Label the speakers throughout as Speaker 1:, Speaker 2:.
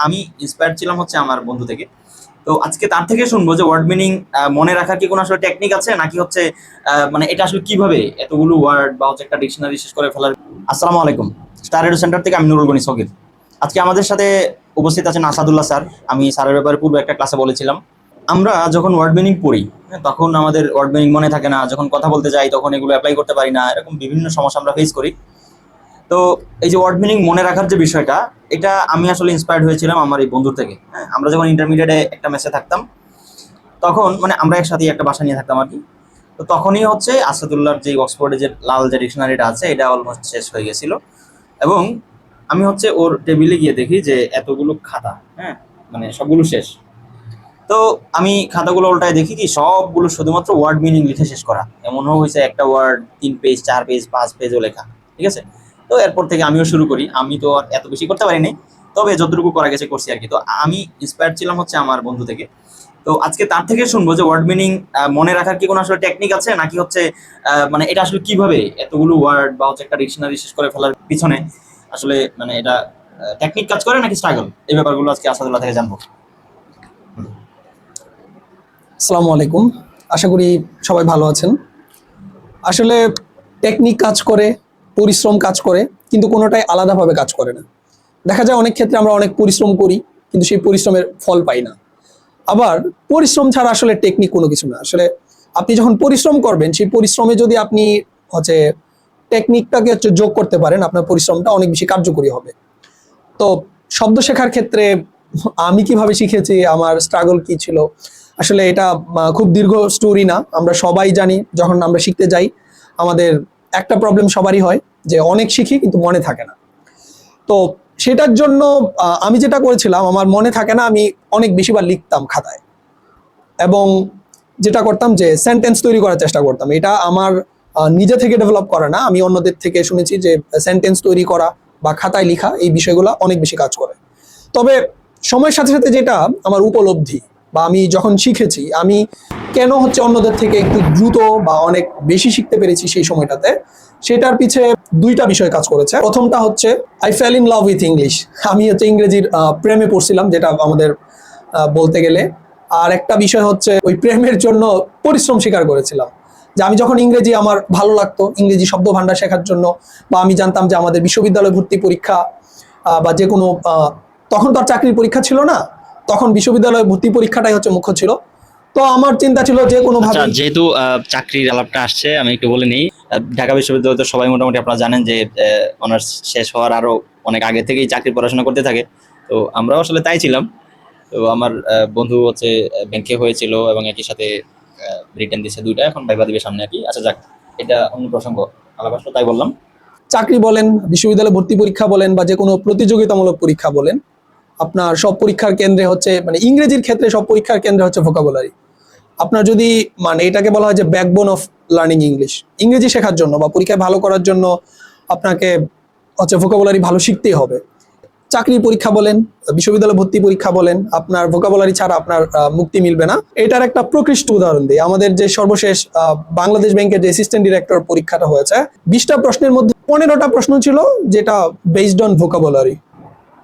Speaker 1: আমি ইন্সপায়ার্ড ছিলাম হচ্ছে আমার বন্ধু থেকে। তো আজকে তার থেকে শুনবো যে ওয়ার্ড মিনিং মনে রাখার কি কোনো আসলে টেকনিক আছে নাকি হচ্ছে মানে এটা আসলে কিভাবে এতগুলো ওয়ার্ড বা হচ্ছে একটা ডিকশনারি শেষ করে ফেলার। আসসালামু আলাইকুম, স্টার এডু সেন্টার থেকে আমি নুরুল গনি সগির। আজকে আমাদের সাথে উপস্থিত আছেন আসাদুল্লাহ স্যার। আমি স্যারের ব্যাপারে পূর্বে একটা ক্লাসে বলেছিলাম, আমরা যখন ওয়ার্ড মিনিং পড়ি তখন আমাদের ওয়ার্ড মিনিং মনে থাকে না, যখন কথা বলতে যাই তখন এগুলো অ্যাপ্লাই করতে পারি না, এরকম বিভিন্ন সমস্যা আমরা ফেস করি। তো এই যে ওয়ার্ড মিনিং মনে রাখার যে বিষয়টা, এটা আমি আসলে ইন্সপায়ার্ড হয়েছিলাম আমার এই বন্ধুর থেকে। হ্যাঁ, আমরা যখন ইন্টারমিডিয়েটে একটা মেসে থাকতাম তখন মানে আমরা একসাথে একটা বাসা নিয়ে থাকতাম আর কি। তো তখনই হচ্ছে আসাদুল্লাহর যে অক্সফোর্ডে যে লাল যে ডিকশনারিটা আছে এটা অলমোস্ট শেষ হয়ে গেছিল। এবং আমি হচ্ছে ওর টেবিলে গিয়ে দেখি যে এতগুলো খাতা, হ্যাঁ মানে সবগুলো শেষ। তো আমি খাতাগুলো উল্টায় দেখি কি সবগুলো শুধুমাত্র ওয়ার্ড মিনিং লিখে শেষ করা, এমনও হয়েছে একটা ওয়ার্ড 3 পেজ 4 পেজ 5 পেজও লেখা। ঠিক আছে, তো এরপর থেকে আমিও শুরু করি। আমি তো আর এত বেশি করতে পারিনি, তবে যতটুকু করা গেছে করছি আর কি। তো আমি ইন্সপায়ার্ড ছিলাম হচ্ছে আমার বন্ধু থেকে। তো আজকে তার থেকে শুনবো যে ওয়ার্ড মিনিং মনে রাখার কি কোনো আসলে টেকনিক আছে নাকি হচ্ছে মানে এটা আসলে কিভাবে এতগুলো ওয়ার্ড বা হচ্ছে একটা ডিকশনারি শেষ করে ফেলার পিছনে আসলে মানে এটা টেকনিক কাজ করে নাকি স্ট্রাগল, এই ব্যাপারগুলো আজকে আসাদুল্লাহ থেকে জানবো।
Speaker 2: আসসালামু আলাইকুম। আশা করি সবাই ভালো আছেন। আসলে টেকনিক কাজ করে, পরিশ্রম কাজ করে, কিন্তু কোনোটাই আলাদাভাবে কাজ করে না। দেখা যায় অনেক ক্ষেত্রে আমরা অনেক পরিশ্রম করি, কিন্তু সেই পরিশ্রমের ফল পাই না। আবার পরিশ্রম ছাড়া আসলে টেকনিক কোনো কিছু না। আসলে আপনি যখন পরিশ্রম করবেন, সেই পরিশ্রমে যদি আপনি হচ্ছে টেকনিকটাকে যোগ করতে পারেন, আপনার পরিশ্রমটা অনেক বেশি কার্যকরী হবে। তো শব্দ শেখার ক্ষেত্রে আমি কিভাবে শিখেছি, আমার স্ট্রাগল কি ছিল, আসলে এটা খুব দীর্ঘ স্টোরি না। আমরা সবাই জানি যখন আমরা শিখতে যাই আমাদের একটা প্রবলেম সবারই হয়, যে অনেক শিখি কিন্তু মনে থাকে না। তো সেটার জন্য আমি যেটা করেছিলাম, আমার মনে থাকে না, আমি অনেক বেশিবার লিখতাম খাতায়, এবং যেটা করতাম যে সেন্টেন্স তৈরি করার চেষ্টা করতাম। এটা আমার নিজে থেকে ডেভেলপ করা না, আমি অন্যদের থেকে শুনেছি যে সেন্টেন্স তৈরি করা বা খাতায় লেখা এই বিষয়গুলো অনেক বেশি কাজ করে। তবে সময়ের সাথে সাথে যেটা আমার উপলব্ধি বা আমি যখন শিখেছি, আমি কেন হচ্ছে অন্যদের থেকে একটু দ্রুত বা অনেক বেশি শিখতে পেরেছি সেই সময়টাতে, সেটার পিছে দুইটা বিষয় কাজ করেছে। প্রথমটা হচ্ছে I fail in love with English. আমি হচ্ছে ইংরেজির প্রেমে পড়ছিলাম, যেটা আমাদের বলতে গেলে। আর একটা বিষয় হচ্ছে ওই প্রেমের জন্য পরিশ্রম স্বীকার করেছিলাম। যে আমি যখন ইংরেজি আমার ভালো লাগতো, ইংরেজি শব্দ ভান্ডার শেখার জন্য, বা আমি জানতাম যে আমাদের বিশ্ববিদ্যালয় ভর্তি পরীক্ষা বা যে কোনো তখন তো আর চাকরির পরীক্ষা ছিল না, তখন বিশ্ববিদ্যালয় ভর্তি পরীক্ষাটাই হচ্ছে মুখ্য ছিল। তো আমার চিন্তা ছিল যে কোনো ভাবে,
Speaker 1: যেহেতু চাকরির আলাপটা আসছে আমি একটু বলে নিই। ঢাকা বিশ্ববিদ্যালয় তো সবাই মোটামুটি আপনারা জানেন যে অনার্স শেষ হওয়ার আরো অনেক আগে থেকেই চাকরির পড়াশোনা করতে থাকে। তো আমরাও আসলে তাই ছিলাম। তো আমার বন্ধু হচ্ছে ব্যাংকে হয়েছিল এবং একই সাথে রিটেন দিচ্ছে দুইটা, এখন ভাইবা দিবে সামনে আর কি। আচ্ছা যাক, এটা অন্য প্রসঙ্গ, আলাপ আসলো তাই বললাম।
Speaker 2: চাকরি বলেন, বিশ্ববিদ্যালয় ভর্তি পরীক্ষা বলেন, বা যে কোনো প্রতিযোগিতামূলক পরীক্ষা বলেন, আপনার সব পরীক্ষার কেন্দ্রে হচ্ছে, মানে ইংরেজির ক্ষেত্রে সব পরীক্ষার কেন্দ্রে হচ্ছে ভোকাবুলারি। আপনার যদি মানে এটাকে বলা হয় যে ব্যাকবোন অফ লার্নিং ইংলিশ, ইংরেজি শেখার জন্য বা পরীক্ষায় ভালো করার জন্য আপনাকে হচ্ছে ভোকাবুলারি ভালো শিখতেই হবে। চাকরি পরীক্ষা বলেন, বিশ্ববিদ্যালয় ভর্তি পরীক্ষা বলেন, আপনার ভোকাবুলারি ছাড়া আপনার মুক্তি মিলবে না। এটার একটা প্রকৃষ্ট উদাহরণ দিই। আমাদের যে সর্বশেষ বাংলাদেশ ব্যাংকের যে অ্যাসিস্ট্যান্ট ডিরেক্টর পরীক্ষাটা হয়েছে, 20টা প্রশ্নের মধ্যে 15টা প্রশ্ন ছিল যেটা বেসড অন ভোকাবুলারি।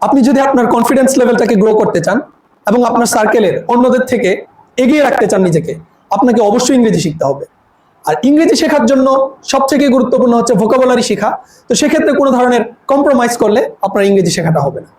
Speaker 2: আপনি যদি আপনার কনফিডেন্স লেভেলটাকে গ্রো করতে চান এবং আপনার সার্কেলের অন্যদের থেকে এগিয়ে রাখতে চান নিজেকে, আপনাকে অবশ্যই ইংরেজি শিখতে হবে। আর ইংরেজি শেখার জন্য সবথেকে গুরুত্বপূর্ণ হচ্ছে ভোকাবুলারি শেখা। তো সেক্ষেত্রে কোনো ধরনের কম্প্রোমাইজ করলে আপনার ইংরেজি শেখাটা হবে না।